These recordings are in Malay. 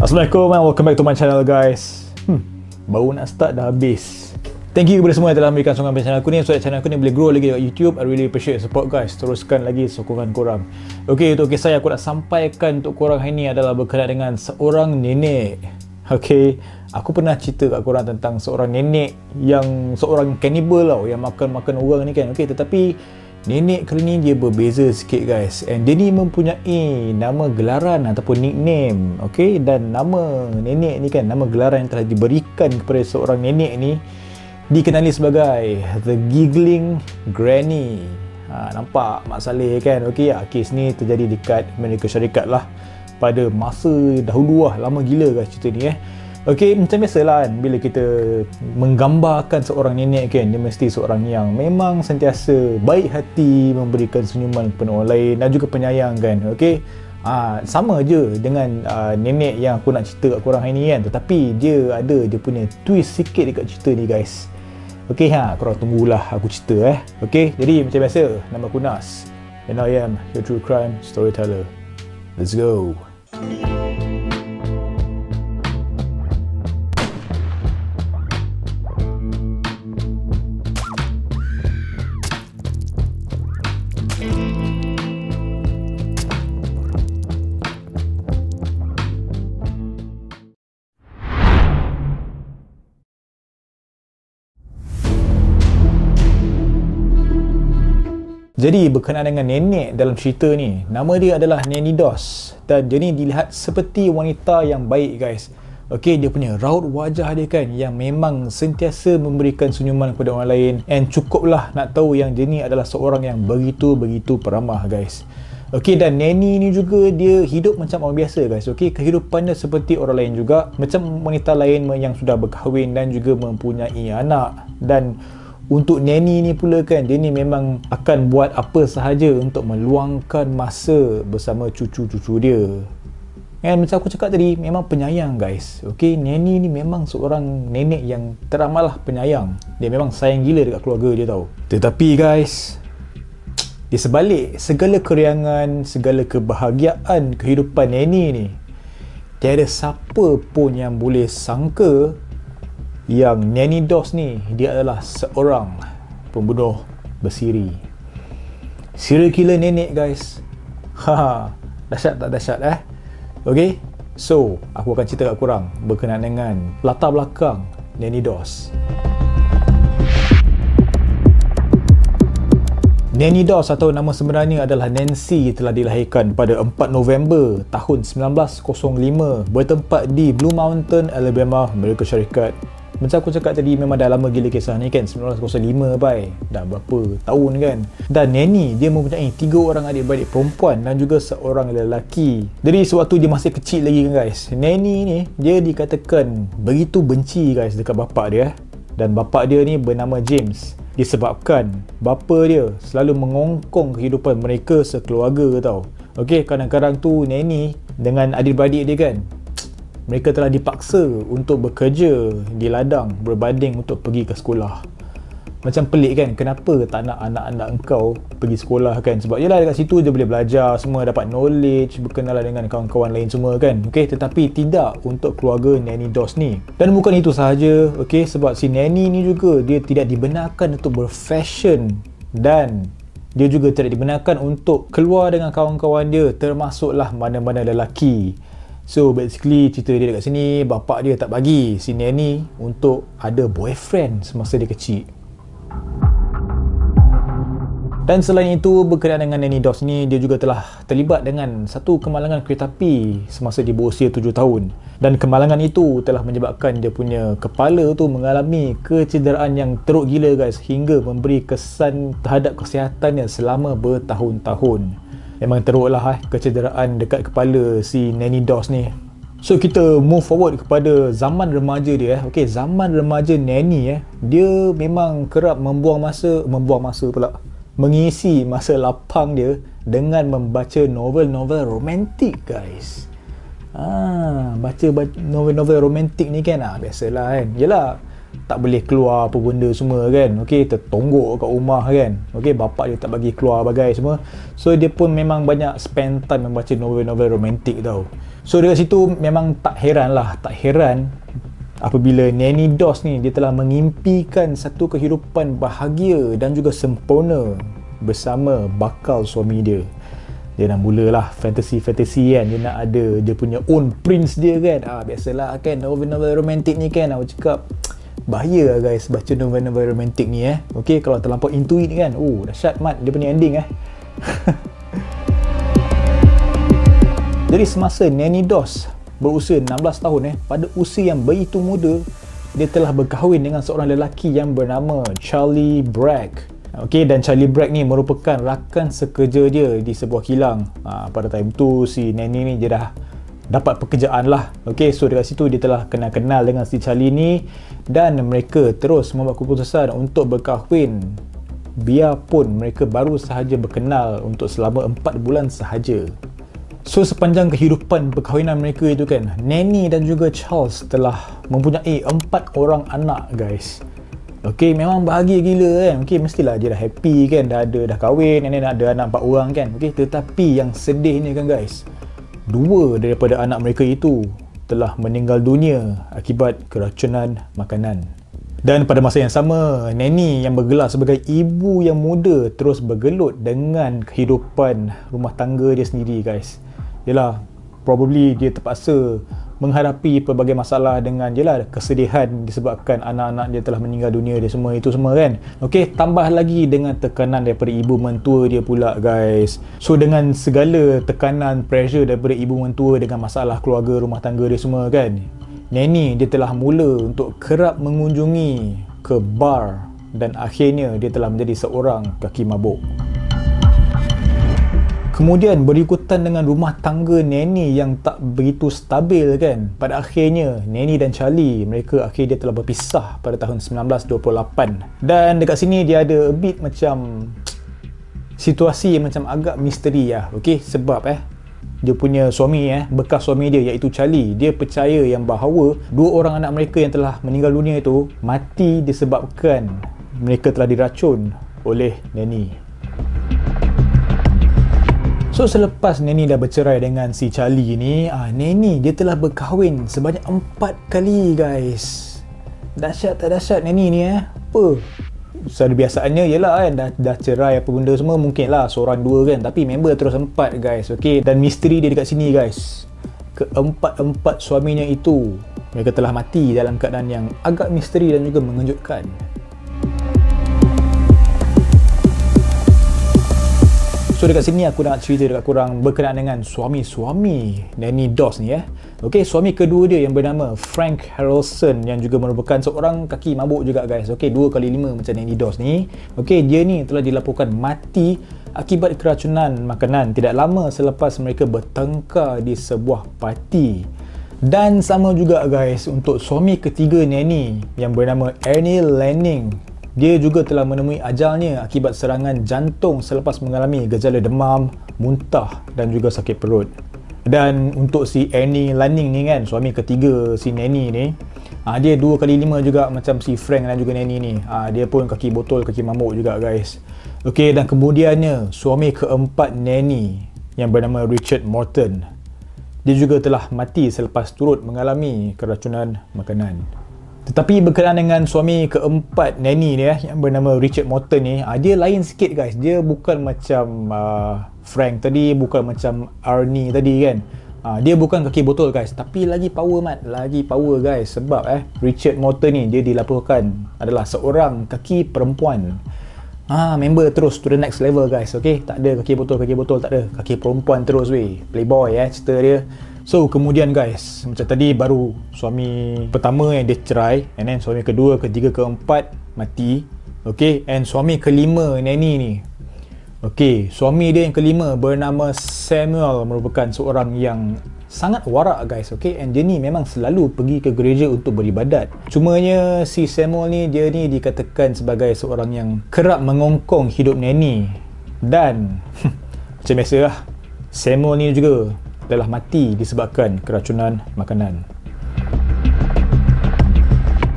Assalamualaikum and welcome back to my channel guys. Baru nak start dah habis. Thank you kepada semua yang telah memberikan sokongan pada channel aku ni, supaya channel aku ni boleh grow lagi dekat YouTube. I really appreciate support guys. Teruskan lagi sokongan korang. Okay, untuk kisah yang aku nak sampaikan untuk korang hari ni adalah berkenaan dengan seorang nenek. Okay, aku pernah cerita kat korang tentang seorang nenek yang seorang cannibal tau, yang makan-makan orang ni kan. Okay, tetapi nenek kali ni dia berbeza sikit guys. And dia ni mempunyai nama gelaran ataupun nickname. Okay, dan nama nenek ni kan, nama gelaran yang telah diberikan kepada seorang nenek ni dikenali sebagai The Giggling Granny. Nampak Mak Saleh kan. Okay, kes ni terjadi dekat Amerika Syarikat lah, pada masa dahulu lah. Lama gila guys cerita ni Okay, macam biasalah kan, bila kita menggambarkan seorang nenek kan, dia mesti seorang yang memang sentiasa baik hati, memberikan senyuman kepada orang lain dan juga penyayang kan. Okay, sama je dengan nenek yang aku nak cerita kat korang hari ni kan, tetapi dia punya twist sikit dekat cerita ni guys. Okay, korang tunggulah aku cerita Okay, jadi macam biasa, nama aku Nas and I am your true crime storyteller. Let's go. Jadi berkenaan dengan nenek dalam cerita ni, nama dia adalah Nanny Dos, dan dia ni dilihat seperti wanita yang baik guys. Okay, dia punya raut wajah dia kan, yang memang sentiasa memberikan senyuman kepada orang lain, and cukuplah nak tahu yang dia ni adalah seorang yang begitu peramah guys. Okay, dan Nanny ni juga dia hidup macam orang biasa guys. Okay, kehidupan dia seperti orang lain juga, macam wanita lain yang sudah berkahwin dan juga mempunyai anak. Dan untuk Nanny ni pula kan, dia ni memang akan buat apa sahaja untuk meluangkan masa bersama cucu-cucu dia. And macam aku cakap tadi, memang penyayang guys. Okay, Nanny ni memang seorang nenek yang teramatlah penyayang. Dia memang sayang gila dekat keluarga dia tau. Tetapi guys, di sebalik segala keriangan, segala kebahagiaan kehidupan Nanny ni, tiada siapa pun yang boleh sangka yang Nanny Dos ni dia adalah seorang pembunuh bersiri. Serial killer nenek guys. Dahsyat tak dahsyat Okay, so aku akan cerita kat korang berkenaan dengan latar belakang Nanny Dos. Nanny Dos atau nama sebenarnya adalah Nancy telah dilahirkan pada 4 November tahun 1905 bertempat di Blue Mountain, Alabama, Amerika Syarikat. Macam aku cakap tadi, memang dah lama gila kisah ni kan, 1905 bai. Dah berapa tahun kan. Dan Nanny dia mempunyai 3 orang adik-beradik perempuan dan juga seorang lelaki. Jadi sewaktu dia masih kecil lagi kan guys, Nanny ni dia dikatakan begitu benci guys dekat bapak dia. Dan bapak dia ni bernama James, disebabkan bapa dia selalu mengongkong kehidupan mereka sekeluarga tau. Okay, kadang-kadang tu Nanny dengan adik-beradik dia kan, mereka telah dipaksa untuk bekerja di ladang berbanding untuk pergi ke sekolah. Macam pelik kan, kenapa tak nak anak-anak engkau pergi sekolah kan? Sebab yelah dekat situ dia boleh belajar semua, dapat knowledge, berkenalan dengan kawan-kawan lain semua kan. Okay, tetapi tidak untuk keluarga Nanny Dos ni. Dan bukan itu sahaja, okay, sebab si Nanny ni juga dia tidak dibenarkan untuk berfashion, dan dia juga tidak dibenarkan untuk keluar dengan kawan-kawan dia, termasuklah mana-mana lelaki. So basically cerita dia dekat sini, bapak dia tak bagi si Nanny untuk ada boyfriend semasa dia kecil. Dan selain itu, berkenaan dengan Nanny Dos ni, dia juga telah terlibat dengan satu kemalangan kereta api semasa dia berusia 7 tahun. Dan kemalangan itu telah menyebabkan dia punya kepala tu mengalami kecederaan yang teruk gila guys, hingga memberi kesan terhadap kesihatannya selama bertahun-tahun. Memang teruk lah kecederaan dekat kepala si Nanny Dos ni. So kita move forward kepada zaman remaja dia Okay, zaman remaja Nanny dia memang kerap mengisi masa lapang dia dengan membaca novel-novel romantik guys. Baca novel-novel romantik ni kan, biasalah kan. Yelah, tak boleh keluar apa benda semua kan. Okey, tertonggok kat rumah kan. Okey, bapak dia tak bagi keluar bagai semua. So dia pun memang banyak spend time membaca novel-novel romantik tau. So dekat situ memang tak heran apabila Nanny Doss ni dia telah mengimpikan satu kehidupan bahagia dan juga sempurna bersama bakal suami dia. Dia dah mulalah fantasy kan, dia nak ada dia punya own prince dia kan. Biasalah kan novel romantik ni kan, aku cakap bahaya lah guys baca novel romantik ni Okay, kalau terlampau into it kan, dahsyat mat dia punya ending Jadi semasa Nanny Doss berusia 16 tahun pada usia yang begitu muda, dia telah berkahwin dengan seorang lelaki yang bernama Charlie Bragg. Dan Charlie Bragg ni merupakan rakan sekerja dia di sebuah kilang. Pada time tu si Nanny ni dia dah dapat pekerjaan lah. So dekat situ dia telah kenal dengan si Charlie ni dan mereka terus membuat keputusan untuk berkahwin biarpun mereka baru sahaja berkenal untuk selama 4 bulan sahaja. So sepanjang kehidupan perkahwinan mereka itu kan, Nanny dan juga Charles telah mempunyai 4 orang anak guys. Memang bahagia gila kan. Mestilah dia dah happy kan, dah kahwin, dan ada anak 4 orang kan. Tetapi yang sedihnya kan guys, 2 daripada anak mereka itu telah meninggal dunia akibat keracunan makanan. Dan pada masa yang sama, Nanny yang bergelar sebagai ibu yang muda terus bergelut dengan kehidupan rumah tangga dia sendiri guys. Yalah, probably dia terpaksa menghadapi pelbagai masalah dengan kesedihan disebabkan anak-anak dia telah meninggal dunia dia semua itu semua kan. Tambah lagi dengan tekanan daripada ibu mentua dia pula guys. So dengan segala tekanan, pressure daripada ibu mentua dengan masalah keluarga rumah tangga dia semua kan, Nanny dia telah mula untuk kerap mengunjungi ke bar dan akhirnya dia telah menjadi seorang kaki mabuk. Kemudian berikutan dengan rumah tangga Nanny yang tak begitu stabil kan, pada akhirnya Nanny dan Charlie mereka akhirnya telah berpisah pada tahun 1928. Dan dekat sini dia ada a bit macam situasi yang macam agak misteri sebab dia punya suami bekas suami dia iaitu Charlie, dia percaya yang bahawa 2 orang anak mereka yang telah meninggal dunia itu mati disebabkan mereka telah diracun oleh Nanny. So selepas Nanny dah bercerai dengan si Charlie ni, Nanny dia telah berkahwin sebanyak 4 kali guys. Dahsyat tak dahsyat Nanny ni Apa? Secara biasaannya ialah kan dah cerai apa benda semua, mungkin lah seorang 2 kan, tapi member terus 4 guys. Dan misteri dia dekat sini guys, keempat suaminya itu mereka telah mati dalam keadaan yang agak misteri dan juga mengejutkan. So dekat sini aku nak cerita dekat korang berkenaan dengan suami-suami Nanny Doss ni suami kedua dia yang bernama Frank Harrelson yang juga merupakan seorang kaki mabuk juga guys. 2 kali 5 macam Nanny Doss ni. Dia ni telah dilaporkan mati akibat keracunan makanan tidak lama selepas mereka bertengkar di sebuah parti. Dan sama juga guys untuk suami ketiga Nanny yang bernama Ernie Lanning. Dia juga telah menemui ajalnya akibat serangan jantung selepas mengalami gejala demam, muntah dan juga sakit perut. Dan untuk si Ernie Lanning ni kan, suami ketiga si Nanny ni, dia 2 kali 5 juga macam si Frank dan juga Nanny ni. Dia pun kaki botol, kaki mamuk juga guys. Dan kemudiannya suami keempat Nanny yang bernama Richard Morton, dia juga telah mati selepas turut mengalami keracunan makanan. Tetapi berkenaan dengan suami keempat Nanny ni yang bernama Richard Morton ni, dia lain sikit guys. Dia bukan macam Frank tadi, bukan macam Ernie tadi kan. Dia bukan kaki botol guys, tapi lagi power lagi power guys. Sebab Richard Morton ni dia dilaporkan adalah seorang kaki perempuan. Member terus to the next level guys. Tak ada kaki botol tak ada. Kaki perempuan terus weh. Playboy cerita dia. So kemudian guys, macam tadi baru suami pertama yang dia cerai, and then suami kedua, ketiga, keempat mati. And suami kelima Nanny ni, suami dia yang kelima bernama Samuel, merupakan seorang yang sangat warak guys. And dia ni memang selalu pergi ke gereja untuk beribadat. Cumanya si Samuel ni, dia ni dikatakan sebagai seorang yang kerap mengongkong hidup Nanny. Dan macam biasa lah, Samuel ni juga telah mati disebabkan keracunan makanan.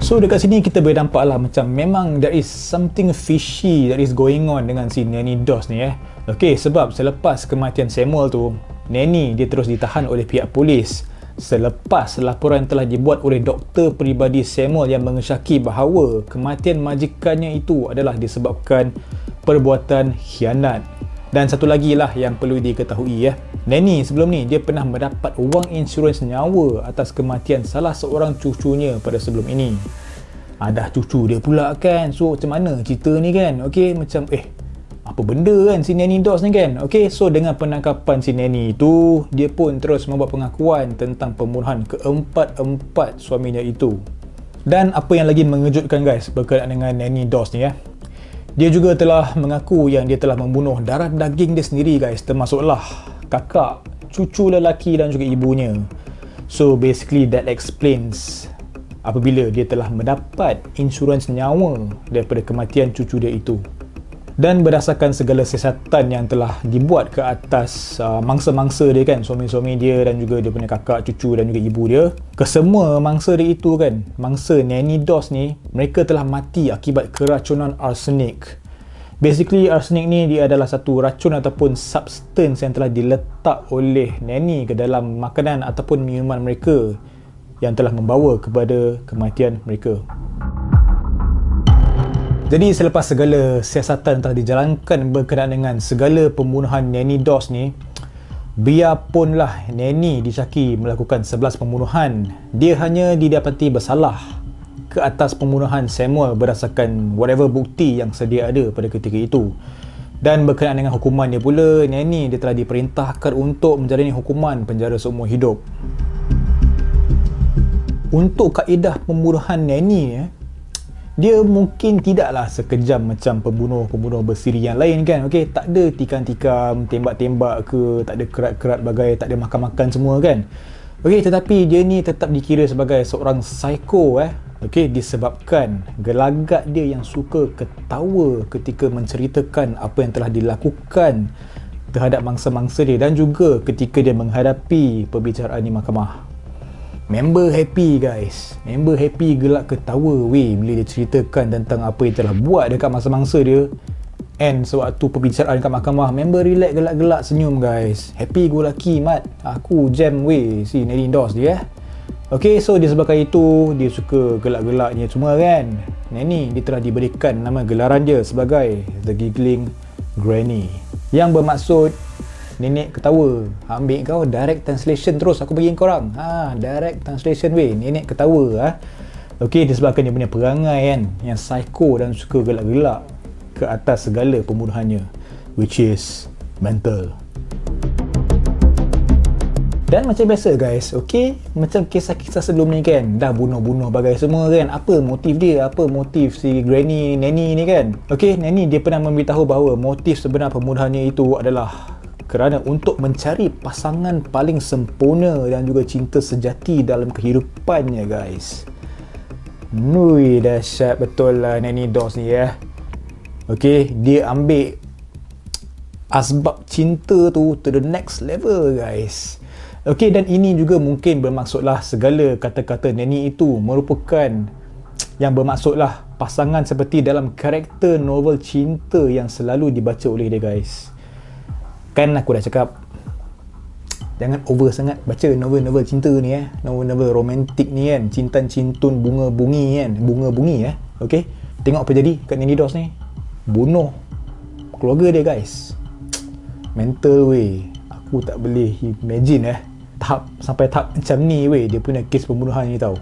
So dekat sini kita boleh nampak lah macam memang there is something fishy that is going on dengan si Nanny Doss ni sebab selepas kematian Samuel tu, Neni dia terus ditahan oleh pihak polis selepas laporan telah dibuat oleh doktor peribadi Samuel yang mengesyaki bahawa kematian majikannya itu adalah disebabkan perbuatan khianat. Dan satu lagi lah yang perlu diketahui Neni sebelum ni dia pernah mendapat wang insurans nyawa atas kematian salah seorang cucunya pada sebelum ini. Dah cucu dia pula kan, so macam mana cerita ni kan? Okey, macam apa benda kan si Nanny Doss ni kan? Okey, so dengan penangkapan si Nanny itu, dia pun terus membuat pengakuan tentang pembunuhan keempat-empat suaminya itu. Dan apa yang lagi mengejutkan guys berkaitan dengan Nanny Doss ni dia juga telah mengaku yang dia telah membunuh darah daging dia sendiri guys, termasuklah kakak, cucu lelaki dan juga ibunya. So basically that explains apabila dia telah mendapat insurans nyawa daripada kematian cucu dia itu. Dan berdasarkan segala siasatan yang telah dibuat ke atas mangsa-mangsa dia kan, suami-suami dia dan juga dia punya kakak, cucu dan juga ibu dia, kesemua mangsa dia itu kan, mangsa Nanny Doss ni, mereka telah mati akibat keracunan arsenik. Basically arsenik ni dia adalah satu racun ataupun substance yang telah diletak oleh Nanny ke dalam makanan ataupun minuman mereka yang telah membawa kepada kematian mereka. Jadi selepas segala siasatan telah dijalankan berkenaan dengan segala pembunuhan Nanny Doss ni, biarpunlah Nanny disyaki melakukan 11 pembunuhan, dia hanya didapati bersalah ke atas pembunuhan Samuel berdasarkan whatever bukti yang sedia ada pada ketika itu. Dan berkenaan dengan hukuman dia pula, Nanny dia telah diperintahkan untuk menjalani hukuman penjara seumur hidup. Untuk kaedah pembunuhan Nanny dia mungkin tidaklah sekejam macam pembunuh-pembunuh bersiri yang lain kan. Okey, tak ada tikam-tikam, tembak-tembak ke, tak ada kerat-kerat bagai, tak ada makan-makan semua kan. Okey, tetapi dia ni tetap dikira sebagai seorang psycho Okey, disebabkan gelagat dia yang suka ketawa ketika menceritakan apa yang telah dilakukan terhadap mangsa-mangsa dia dan juga ketika dia menghadapi perbicaraan di mahkamah. Member happy guys, member happy gelak ketawa bila dia ceritakan tentang apa yang telah buat dekat mangsa-mangsa dia. And sewaktu perbicaraan dekat mahkamah, member relax gelak-gelak senyum guys. Happy go lucky mat. Aku jam si Nanny Doss dia Okay, so disebabkan itu dia suka gelak-gelaknya semua kan. Nanny dia telah diberikan nama gelaran dia sebagai The Giggling Granny, yang bermaksud nenek ketawa. Ambil kau direct translation terus aku bagi korang. Direct translation nenek ketawa Okey, disebabkan dia punya perangai kan yang psycho dan suka gelak-gelak ke atas segala pembunuhannya, which is mental. Dan macam biasa guys, okey, macam kisah-kisah sebelum ni kan, dah bunuh-bunuh bagai semua kan. Apa motif dia? Apa motif si Granny Nanny ni kan? Okey, Nanny dia pernah memberitahu bahawa motif sebenar pembunuhannya itu adalah kerana untuk mencari pasangan paling sempurna dan juga cinta sejati dalam kehidupannya guys. Nui, dahsyat betul lah Nanny Doss ni Okey, dia ambil asbab cinta tu to the next level guys. Okey, dan ini juga mungkin bermaksudlah segala kata-kata Nanny itu merupakan yang bermaksudlah pasangan seperti dalam karakter novel cinta yang selalu dibaca oleh dia guys. Kan aku dah cakap jangan over sangat baca novel-novel cinta ni novel-novel romantik ni kan, cintan-cintun bunga-bungi kan, bunga-bungi Okey, tengok apa jadi kat Nanny Doss ni, bunuh keluarga dia guys. Mental aku tak boleh imagine sampai tahap macam ni dia punya kes pembunuhan ni tau.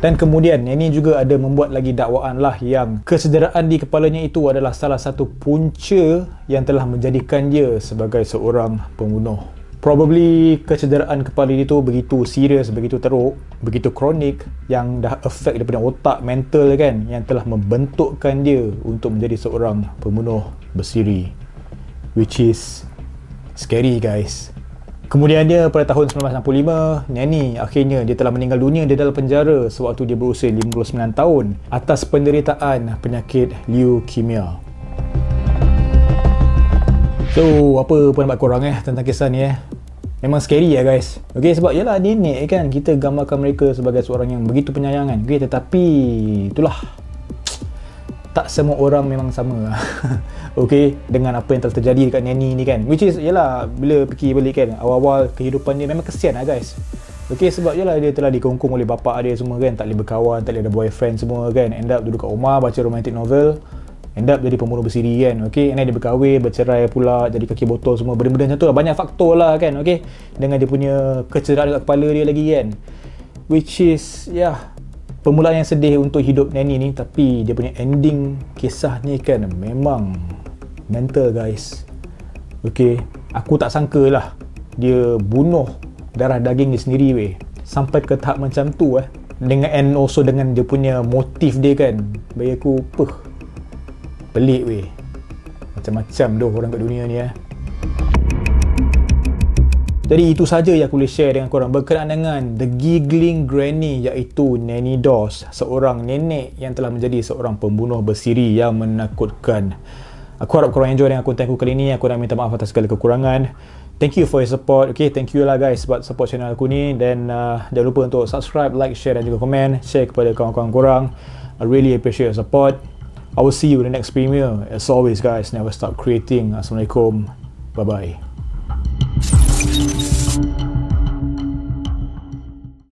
Dan kemudian Nanny juga ada membuat lagi dakwaan lah yang kesederaan di kepalanya itu adalah salah satu punca yang telah menjadikan dia sebagai seorang pembunuh. Probably kecederaan kepala dia tu begitu serius, begitu teruk, begitu kronik yang dah affect daripada otak, mental kan, yang telah membentukkan dia untuk menjadi seorang pembunuh bersiri, which is scary guys. Kemudian dia pada tahun 1965, Nanny akhirnya dia telah meninggal dunia di dalam penjara sewaktu dia berusia 59 tahun atas penderitaan penyakit leukemia. So, apa pendapat korang tentang kisah ni Memang scary guys. Okay, sebab yalah nenek kan, kita gambarkan mereka sebagai seorang yang begitu penyayang kan. Okay, tetapi itulah tak semua orang memang sama okay, dengan apa yang telah terjadi dekat Nanny ni kan, which is yalah, bila fikir balik kan, awal-awal kehidupan dia memang kesian lah guys. Okay, sebab yalah dia telah dikongkong oleh bapak dia semua kan, tak boleh berkawan, tak boleh ada boyfriend semua kan, end up duduk kat rumah baca romantic novel, end up jadi pembunuh bersiri kan. Okay, and then dia berkahwin, bercerai pula, jadi kaki botol semua, benda-benda macam tu lah, banyak faktor lah kan. Okay, dengan dia punya kecederaan dekat kepala dia lagi kan, which is permulaan yang sedih untuk hidup Nanny ni. Tapi dia punya ending kisah ni kan memang mental guys. Okay, aku tak sangka lah dia bunuh darah daging dia sendiri weh, sampai ke tahap macam tu dengan, and also dengan dia punya motif dia kan, bagi aku pelik weh. Macam-macam doh orang kat dunia ni Jadi itu saja yang aku boleh share dengan korang berkenaan dengan The Giggling Granny, iaitu Nanny Doss, seorang nenek yang telah menjadi seorang pembunuh bersiri yang menakutkan. Aku harap korang enjoy dengan konten aku kali ni. Aku nak minta maaf atas segala kekurangan. Thank you for your support. Okay, thank you lah guys sebab support channel aku ni. Dan jangan lupa untuk subscribe, like, share dan juga komen. Share kepada kawan-kawan korang. I really appreciate your support. I will see you in the next premiere. As always guys, never stop creating. Assalamualaikum. Bye bye.